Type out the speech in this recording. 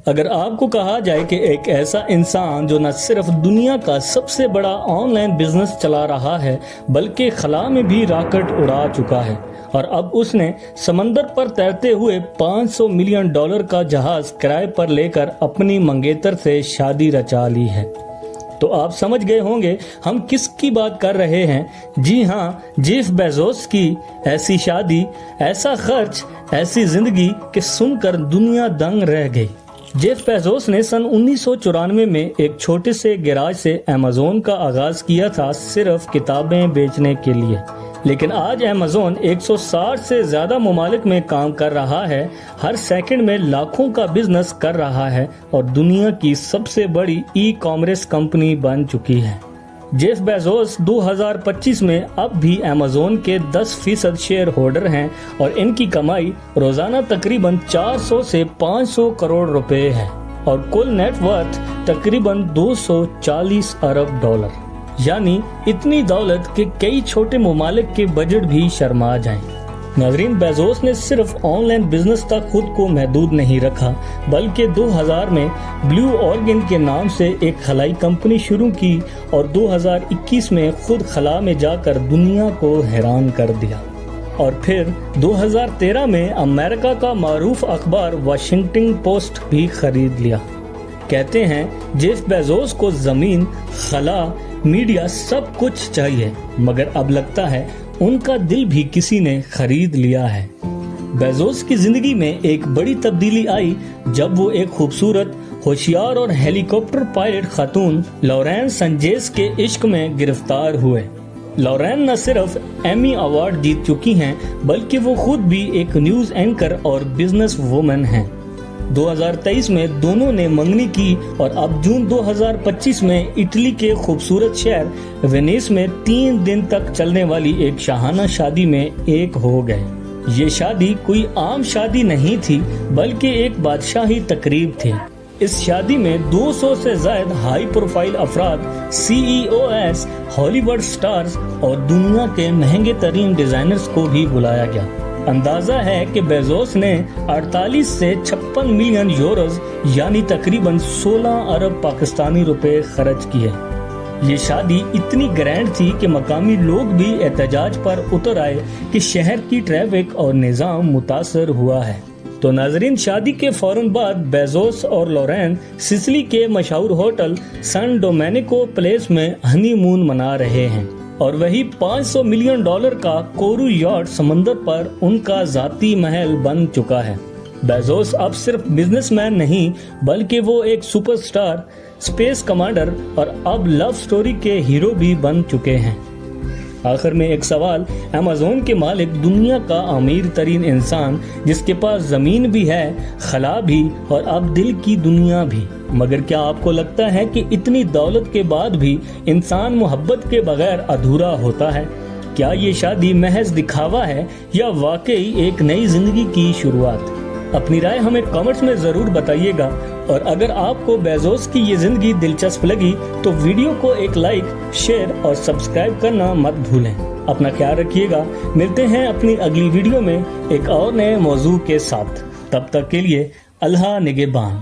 اگر آپ کو کہا جائے کہ ایک ایسا انسان جو نہ صرف دنیا کا سب سے بڑا آن لائن بزنس چلا رہا ہے بلکہ خلا میں بھی راکٹ اڑا چکا ہے اور اب اس نے سمندر پر تیرتے ہوئے $500 ملین کا جہاز کرائے پر لے کر اپنی منگیتر سے شادی رچا لی ہے، تو آپ سمجھ گئے ہوں گے ہم کس کی بات کر رہے ہیں۔ جی ہاں، جیف بیزوس کی ایسی شادی، ایسا خرچ، ایسی زندگی کہ سن کر دنیا دنگ رہ گئی۔ جیف بیزوس نے سن 1994 میں ایک چھوٹے سے گیراج سے ایمیزون کا آغاز کیا تھا، صرف کتابیں بیچنے کے لیے، لیکن آج ایمیزون 160 سے زیادہ ممالک میں کام کر رہا ہے، ہر سیکنڈ میں لاکھوں کا بزنس کر رہا ہے اور دنیا کی سب سے بڑی ای کامرس کمپنی بن چکی ہے۔ جیف بیزوس 2025 میں اب بھی ایمیزون کے 10% شیئر ہولڈر ہیں اور ان کی کمائی روزانہ تقریباً 400 سے 500 کروڑ روپے ہے اور کل نیٹ ورتھ تقریباً $240 ارب، یعنی اتنی دولت کہ کئی چھوٹے ممالک کے بجٹ بھی شرما جائیں۔ ناظرین، بیزوس نے صرف آن لائن بزنس تک خود کو محدود نہیں رکھا بلکہ 2000 میں بلیو اورگن کے نام سے ایک خلائی کمپنی شروع کی اور 2021 میں خود خلا میں جا کر دنیا کو حیران کر دیا، اور پھر 2013 میں امریکہ کا معروف اخبار واشنگٹن پوسٹ بھی خرید لیا۔ کہتے ہیں جیف بیزوس کو زمین، خلا، میڈیا سب کچھ چاہیے، مگر اب لگتا ہے ان کا دل بھی کسی نے خرید لیا ہے۔ بیزوس کی زندگی میں ایک بڑی تبدیلی آئی جب وہ ایک خوبصورت، ہوشیار اور ہیلی کاپٹر پائلٹ خاتون لورین سنجیز کے عشق میں گرفتار ہوئے۔ لورین نہ صرف ایمی ایوارڈ جیت چکی ہیں بلکہ وہ خود بھی ایک نیوز اینکر اور بزنس وومن ہیں۔ 2023 میں دونوں نے منگنی کی اور اب جون 2025 میں اٹلی کے خوبصورت شہر وینیس میں 3 دن تک چلنے والی ایک شاہانہ شادی میں ایک ہو گئے۔ یہ شادی کوئی عام شادی نہیں تھی بلکہ ایک بادشاہی تقریب تھی۔ اس شادی میں 200 سے زائد ہائی پروفائل افراد، CEOs، ہالی ووڈ سٹارز اور دنیا کے مہنگے ترین ڈیزائنرز کو بھی بلایا گیا۔ اندازہ ہے کہ بیزوس نے 48 سے 56 ملین یوروز یعنی تقریباً 16 ارب پاکستانی روپے خرچ کیے۔ یہ شادی اتنی گرینڈ تھی کہ مقامی لوگ بھی احتجاج پر اتر آئے کہ شہر کی ٹریفک اور نظام متاثر ہوا ہے۔ تو ناظرین، شادی کے فوراً بعد بیزوس اور لورین سسلی کے مشہور ہوٹل سن ڈومینیکو پیلیس میں ہنی مون منا رہے ہیں، اور وہی $500 ملین کا کورو یاٹ سمندر پر ان کا ذاتی محل بن چکا ہے۔ بیزوس اب صرف بزنس مین نہیں بلکہ وہ ایک سپر سٹار، اسپیس کمانڈر اور اب لو سٹوری کے ہیرو بھی بن چکے ہیں۔ آخر میں ایک سوال، ایمیزون کے مالک دنیا کا امیر ترین انسان جس کے پاس زمین بھی ہے، خلا بھی اور اب دل کی دنیا بھی، مگر کیا آپ کو لگتا ہے کہ اتنی دولت کے بعد بھی انسان محبت کے بغیر ادھورا ہوتا ہے؟ کیا یہ شادی محض دکھاوا ہے یا واقعی ایک نئی زندگی کی شروعات؟ اپنی رائے ہمیں کمنٹس میں ضرور بتائیے گا، اور اگر آپ کو بیزوس کی یہ زندگی دلچسپ لگی تو ویڈیو کو ایک لائک، شیئر اور سبسکرائب کرنا مت بھولیں۔ اپنا خیال رکھیے گا، ملتے ہیں اپنی اگلی ویڈیو میں ایک اور نئے موضوع کے ساتھ۔ تب تک کے لیے اللہ نگہبان۔